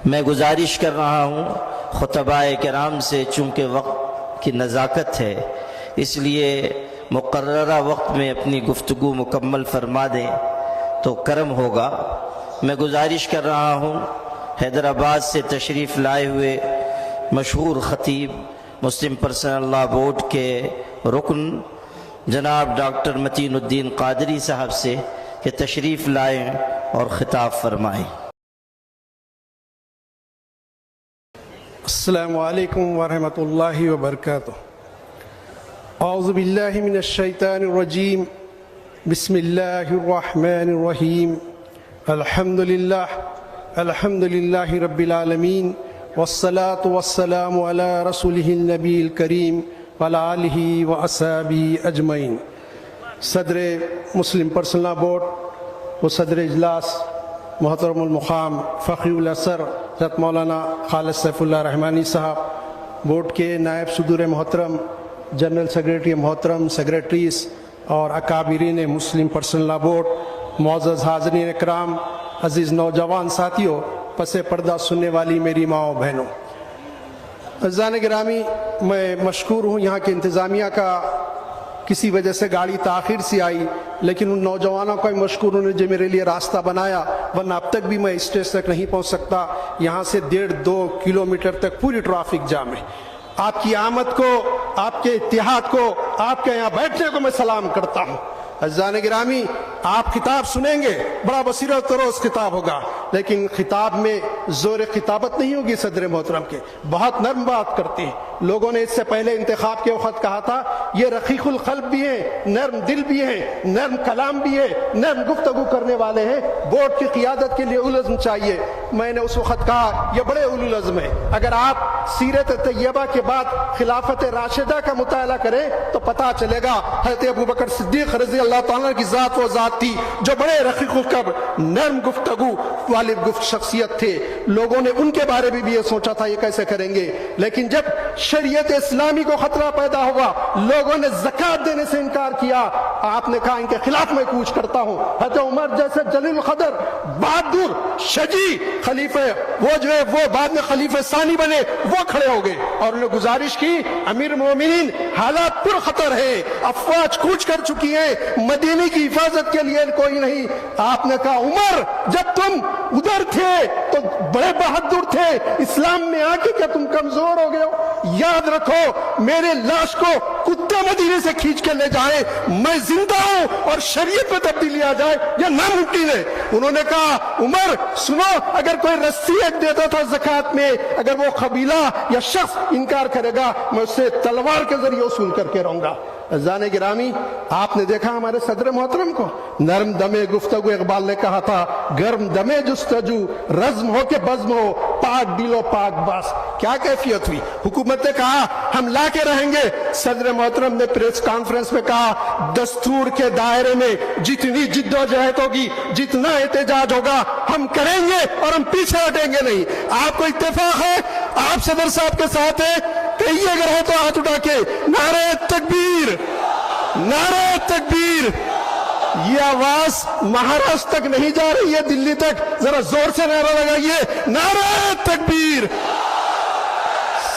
میں گزارش کر رہا ہوں خطبائے کرام سے، چونکہ وقت کی نزاکت ہے اس لیے مقررہ وقت میں اپنی گفتگو مکمل فرما دیں تو کرم ہوگا۔ میں گزارش کر رہا ہوں حیدرآباد سے تشریف لائے ہوئے مشہور خطیب مسلم پرسنل لاء بورڈ کے رکن جناب ڈاکٹر متین الدین قادری صاحب سے کہ تشریف لائیں اور خطاب فرمائیں۔ السلام علیکم ورحمۃ اللہ وبرکاتہ۔ اعوذ باللہ من الشیطان الرجیم، بسم اللہ الرحمن الرحیم، الحمد للہ رب العالمین، والصلاة والسلام علی رسولہ النبی الکریم وعلی آلہ واصحابہ اجمعین۔ صدر مسلم پرسنل لاء بورڈ و صدر اجلاس محترم المقام فخر الاسر حضرت مولانا خالد سیف اللہ رحمانی صاحب، بورڈ کے نائب صدور محترم، جنرل سیکریٹری محترم، سیکریٹریز اور اکابرین مسلم پرسنل لاء بورڈ، معزز حاضرین اکرام، عزیز نوجوان ساتھیوں، پس پردہ سننے والی میری ماں و بہنوں، عزیزان گرامی، میں مشکور ہوں یہاں کے انتظامیہ کا، کسی وجہ سے گاڑی تاخیر سے آئی، لیکن ان نوجوانوں کا بھی مشکور ہوں جو میرے لیے راستہ بنایا، ورنہ اب تک بھی میں اسٹیج تک نہیں پہنچ سکتا۔ یہاں سے 1.5-2 کلومیٹر تک پوری ٹریفک جام ہے۔ آپ کی آمد کو، آپ کے اتحاد کو، آپ کے یہاں بیٹھنے کو میں سلام کرتا ہوں۔ عزیزان گرامی، آپ خطاب سنیں گے، بڑا بصیرت روز خطاب ہوگا، لیکن خطاب میں زور خطابت نہیں ہوگی۔ صدر محترم کے بہت نرم بات کرتے ہیں۔ لوگوں نے اس سے پہلے انتخاب کے وقت کہا تھا یہ رقیق القلب بھی ہیں، نرم دل بھی ہیں، نرم کلام بھی ہے، نرم گفتگو کرنے والے ہیں، بورڈ کی قیادت کے لیے اولو چاہیے۔ میں نے اس وقت کہا یہ بڑے اولو العزم ہیں۔ اگر آپ سیرت طیبہ کے بعد خلافت راشدہ کا مطالعہ کریں تو پتہ چلے گا حضرت ابوبکر صدیق رضی اللہ تعالیٰ کی ذات وہ ذات تھی جو بڑے رقیق القلب، نرم گفتگو والے شخصیت تھے۔ لوگوں نے ان کے بارے میں بھی یہ سوچا تھا یہ کیسے کریں گے، لیکن جب شریعت اسلامی کو خطرہ پیدا ہوا، لوگوں نے زکوٰۃ دینے سے انکار کیا، آپ نے کہا ان کے خلاف میں کوچ کرتا ہوں۔ حضرت عمر جیسے جلیل القدر، بہادر، شجاع خلیفہ، وہ جو ہے وہ بعد میں خلیفہ ثانی بنے، وہ کھڑے ہو گئے اور انہوں نے گزارش کی امیر مومنین حالات پر خطر ہے، افواج کوچ کر چکی ہیں، مدینے کی حفاظت کے لیے کوئی نہیں۔ آپ نے کہا عمر جب تم ادھر تھے تو بڑے بہادر تھے، اسلام میں آ کے کیا تم کمزور ہو گئے ہو؟ یاد رکھو میرے لاش کو کتے مدینے سے کھینچ کے لے جائے، میں زندہ ہوں اور شریعت میں تبدیلی آ جائے یہ ناممکن ہے۔ انہوں نے کہا عمر سنو، اگر کوئی رسی ایک دیتا تھا زکوٰۃ میں، اگر وہ قبیلہ یا شخص انکار کرے گا میں اسے تلوار کے ذریعے وصول کر کے رہوں گا۔ عزیزان گرامی، آپ نے دیکھا ہمارے صدر محترم کو، نرم دمے گفتگو، اقبال نے کہا تھا گرم دمے جستجو، رزم ہو کہ بزم ہو، پاک دل و پاک باس۔ کیا کیفیت ہوئی؟ حکومت نے کہا ہم لا کے رہیں گے۔ صدر محترم نے پریس کانفرنس میں کہا دستور کے دائرے میں جتنی جد و جہد ہوگی، جتنا احتجاج ہوگا ہم کریں گے اور ہم پیچھے ہٹیں گے نہیں۔ آپ کو اتفاق ہے آپ صدر صاحب کے ساتھ ہیں؟ کہیے اگر ہے تو ہاتھ اٹھا کے نعرہ تکبیر، نعرہ تکبیر۔ یہ آواز مہاراشٹر تک نہیں جا رہی ہے، دلی تک، ذرا زور سے نعرہ لگائیے نعرہ تکبیر۔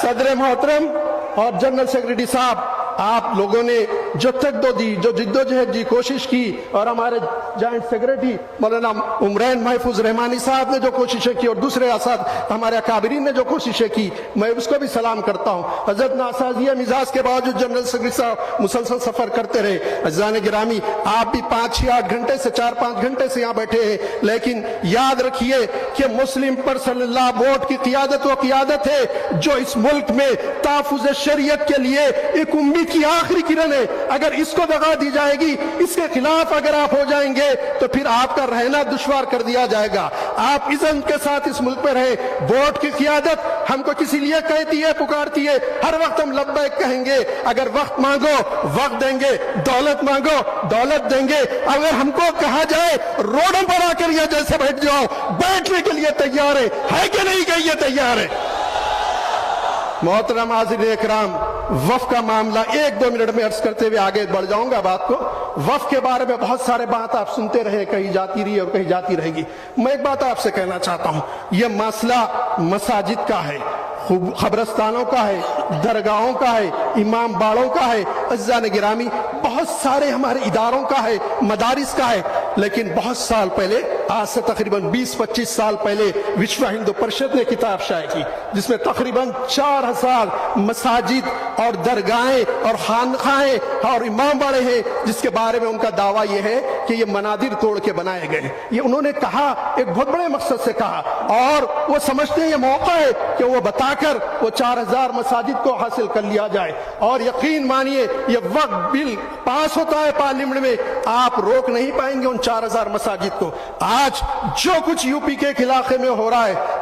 صدر محترم اور جنرل سیکریٹری صاحب، آپ لوگوں نے جو تقدو دی، جو جدوجہد کی کوشش کی، اور ہمارے جوائنٹ سیکریٹری مولانا عمرین محفوظ رحمانی صاحب نے جو کوششیں کی اور دوسرے اساتذہ ہمارے اکابرین نے جو کوششیں کی، میں اس کو بھی سلام کرتا ہوں۔ حضرت ناسازیہ مزاج کے باوجود جنرل سیکریٹری صاحب مسلسل سفر کرتے رہے۔ عزیزان گرامی، آپ بھی 5-8 گھنٹے سے 4-5 گھنٹے سے یہاں بیٹھے ہیں، لیکن یاد رکھیے کہ مسلم پرسنل لاء بورڈ کی قیادت وہ قیادت ہے جو اس ملک میں تحفظ شریعت کے لیے ایک امید کی آخری کرن ہے۔ اگر اس کو دغا دی جائے گی، اس کے خلاف اگر آپ ہو جائیں گے تو پھر آپ کا رہنا دشوار کر دیا جائے گا۔ آپ عزم کے ساتھ اس ملک میں رہیں۔ بورڈ کی قیادت ہم کو کسی لیے کہتی ہے، پکارتی ہے، ہر وقت ہم لبیک کہیں گے۔ اگر وقت مانگو وقت دیں گے، دولت مانگو دولت دیں گے۔ اگر ہم کو کہا جائے روڈوں پر آ کر یہ جیسے بیٹھ جاؤ، بیٹھنے کے لیے تیار ہے کہ نہیں کہ یہ تیار ہے؟ محترم حاضرین اکرام، वफ का मामला 1-2 मिनट में अर्ज करते हुए आगे बढ़ जाऊंगा बात को। वफ के बारे में बहुत सारे बात आप सुनते रहे, कहीं जाती रही और कहीं जाती रहेगी। मैं एक बात आपसे कहना चाहता हूं, यह मसला मसाजिद का है, खबरस्तानों का है, दरगाहों का है, इमाम बाड़ों का है, अज़्ज़ान गिरामी बहुत सारे हमारे इदारों का है, मदारिस का है। लेकिन बहुत साल पहले, आज से तकरीबन 20-25 साल पहले विश्व हिंदू परिषद ने किताब शाये की जिसमें तकरीबन 4000 मसाजिद और दरगाहें और खानखाहें और इमाम बाड़े हैं जिसके बारे में उनका दावा यह है कि ये मनादिर तोड़ के बनाए गए। ये उन्होंने कहा, एक बहुत बड़े मकसद से कहा, और वो समझते हैं ये मौका है कि वो बताकर वो 4000 मसाजिद को हासिल कर लिया जाए। और यकीन मानिए ये वक्त बिल पास होता है पार्लियामेंट में, आप रोक नहीं पाएंगे उन 4000 मसाजिद को। आज जो कुछ यूपी के एक इलाके में हो रहा है,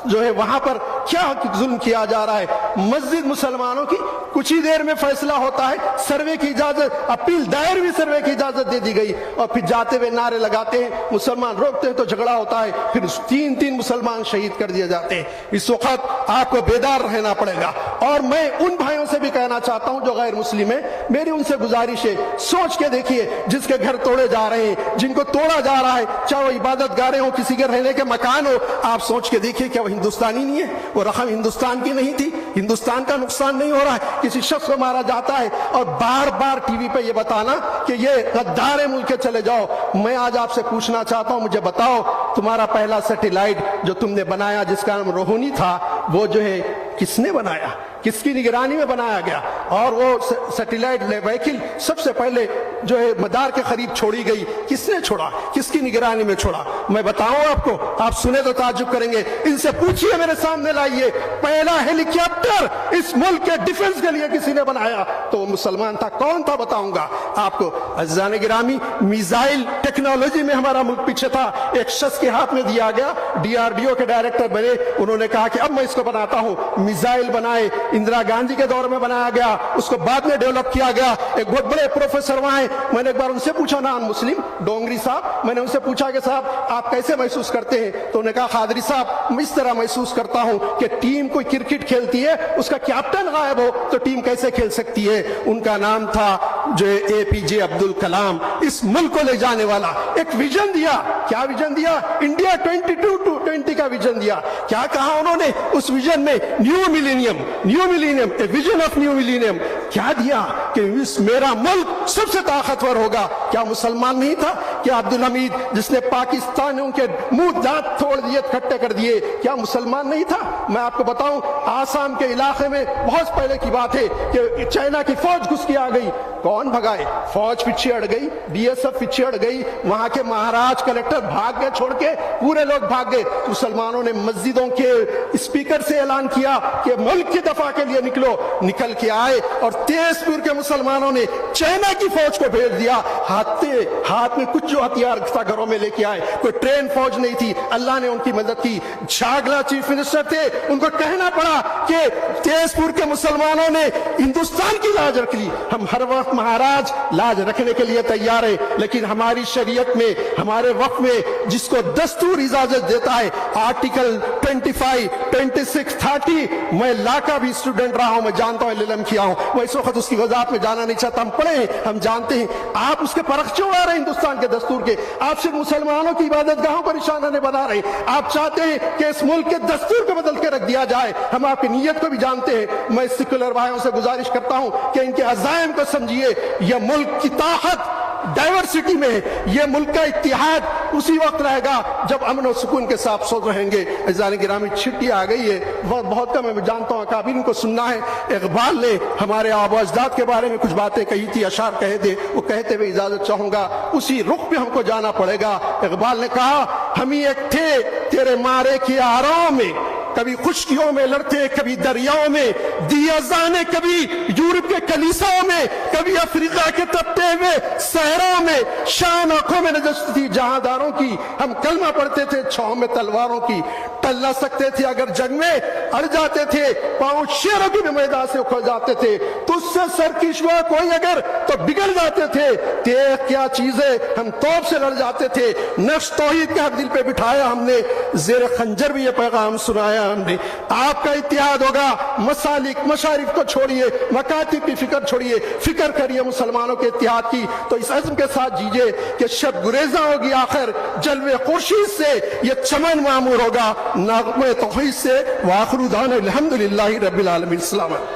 जो है वहां पर क्या जुल्म किया जा रहा है, मस्जिद मुसलमानों की कुछ ही देर में फैसला होता है, सर्वे की इजाजत, अपील दायर भी सर्वे की इजाजत दे दी गई, और फिर जाते हुए नारे लगाते हैं, मुसलमान रोकते हैं तो झगड़ा होता है, फिर 3-3 मुसलमान शहीद कर दिए जाते हैं। इस वक्त आपको बेदार रहना पड़ेगा। और मैं उन भाइयों से भी कहना चाहता हूं जो गैर मुस्लिम है, मेरी उनसे गुजारिश है, सोच के देखिए, जिसके घर तोड़े जा रहे हैं, जिनको तोड़ा जा रहा है, चाहे वो इबादत गारें हो, किसी के रहने के मकान हो, आप सोच के देखिए क्या वो हिंदुस्तानी नहीं है? वो रकम हिंदुस्तान की नहीं थी? हिंदुस्तान का नुकसान नहीं हो रहा है? किसी शख्स को मारा जाता है और बार बार टीवी पे ये बताना कि ये गद्दार है, मुल्क के चले जाओ। मैं आज आपसे पूछना चाहता हूं, मुझे बताओ, तुम्हारा पहला सैटेलाइट जो तुमने बनाया जिसका नाम रोहिणी था, वो जो है किसने बनाया, किसकी निगरानी में बनाया गया? और वो सैटेलाइट व्हीकल सबसे पहले जो है मदार के करीब छोड़ी गई, किसने छोड़ा, किसकी निगरानी में छोड़ा? मैं बताऊं आपको, आप सुने तो ताज्जुब करेंगे। इनसे पूछिए, मेरे सामने लाइए, पहला हेलीकॉप्टर इस मुल्क के डिफेंस के लिए किसी ने बनाया तो वो मुसलमान था। कौन था बताऊंगा आपको। अज़्ज़ान गिरामी, मिसाइल टेक्नोलॉजी में हमारा मुल्क पीछे था, एक शख्स के हाथ में दिया गया, DRDO के डायरेक्टर बने, उन्होंने कहा कि अब मैं इसको बनाता हूं। मिसाइल बनाए, इंदिरा गांधी के दौर में बनाया गया, उसको बाद में डेवलप किया गया। एक बहुत बड़े प्रोफेसर वहां हैं, मैंने एक बार उनसे पूछा, नॉन मुस्लिम, डोंगरी साहब, मैंने उनसे पूछा कि साहब आप कैसे महसूस करते हैं? तो उन्होंने कहा, खादरी साहब मैं इस तरह महसूस करता हूं कि टीम कोई क्रिकेट खेलती है, उसका कैप्टन गायब हो तो टीम कैसे खेल सकती है? उनका नाम था जो APJ अब्दुल कलाम, इस मुल्क को ले जाने वाला। एक विजन दिया, क्या विजन दिया? इंडिया 2020 का विजन दिया। क्या कहा उन्होंने उस विजन में? New millennium, a vision of new millennium. क्या दिया कि मेरा मुल्क सबसे ताकतवर होगा। क्या मुसलमान नहीं था? क्या अब्दुल हमीद जिसने पाकिस्तानियों के मुंह दांत तोड़ दिए, खट्टे कर दिए, क्या मुसलमान नहीं था? मैं आपको बताऊं, आसाम के इलाके में बहुत पहले की बात है कि चाइना की फौज घुस के आ गई, कौन भगाए? फौज पीछे हट गई, BSF पीछे हट गई, वहां के महाराज कलेक्टर भाग गए, छोड़ के पूरे लोग भाग गए। मुसलमानों ने मस्जिदों के स्पीकर से ऐलान किया कि मुल्क की दफा के लिए निकलो, निकल के आए और तेजपुर के मुसलमानों ने चाइना की फौज को भेज दिया। हाथ में कुछ जो हथियार था घरों में लेके आए, कोई ट्रेन फौज नहीं थी, अल्लाह ने उनकी मदद की। झागला चीफ मिनिस्टर थे, उनको कहना पड़ा कि तेजपुर के मुसलमानों ने हिंदुस्तान की लाज रख ली। हम हर वक्त महाराज लाज रखने के लिए तैयार है, लेकिन हमारी शरीयत में, हमारे वक्त में जिसको दस्तूर इजाजत देता है, आर्टिकल 25, 26, 30, मैं ला का भी स्टूडेंट रहा हूं, मैं जानता हूं, लिलम किया हूं, मैं इस वक्त उसकी वजाहत में जाना नहीं चाहता। हम पढ़े हैं, हम जानते हैं। आप उसके परख क्यों आ रहे हैं हिंदुस्तान के दस्तूर के? आप सिर्फ मुसलमानों की इबादत गाहों पर निशाना नहीं बना रहे, आप चाहते हैं कि इस मुल्क के दस्तूर को बदल के रख दिया जाए। हम आपकी नीयत को भी जानते हैं। मैं सेक्युलर भाइयों से गुजारिश करता हूं कि इनके अज़ाइम को समझिए। यह मुल्क की ताकत डाइवर्सिटी में है। यह मुल्क का इत्तिहाद उसी वक्त रहेगा जब अमन और सुकून के साथ सो रहेंगे। अज़ान गिरामी, छिट्टी आ गई है, वक्त बहुत कम है, मैं जानता हूँ काबिन को सुनना है। इकबाल ने हमारे आबा अजदाद के बारे में कुछ बातें कही थी, अशार कहे थे, वो कहते हुए इजाजत चाहूंगा, उसी रुख पे हमको जाना पड़ेगा। इकबाल ने कहा, हम ही एक थे तेरे मारे के आराम में, कभी खुशकियों में लड़ते, कभी दरियाओं में, दिया जाने कभी यूरोप के कलीसाओं में, कभी अफ्रीका के तपते हुए सहरों में, शान आंखों में नजर थी जहांदारों की, हम कलमा पढ़ते थे छांव में तलवारों की, टल ना सकते थे अगर जंग में अड़ जाते थे, पांव शेरों की भी मैदान से उखड़ जाते थे, तुझसे सरकिश हुआ कोई अगर तो تو بگڑ جاتے تھے کہ کیا چیز ہے، ہم توپ سے لڑ جاتے تھے، نقش توحید کا دل پہ بٹھایا ہم نے، زیر خنجر بھی یہ پیغام سنایا ہم نے۔ آپ کا اتحاد ہوگا، مسالک مشارف کو چھوڑیے، مکاتب کی فکر چھوڑیے، فکر کریے مسلمانوں کے اتحاد کی، تو اس عزم کے ساتھ جیجیے کہ شب گریزاں ہوگی آخر جلوے خورشید سے یہ چمن معمور ہوگا نغمے توحید سے۔ وآخر دعوانا الحمدللہ رب العالمین۔ السلام علیکم۔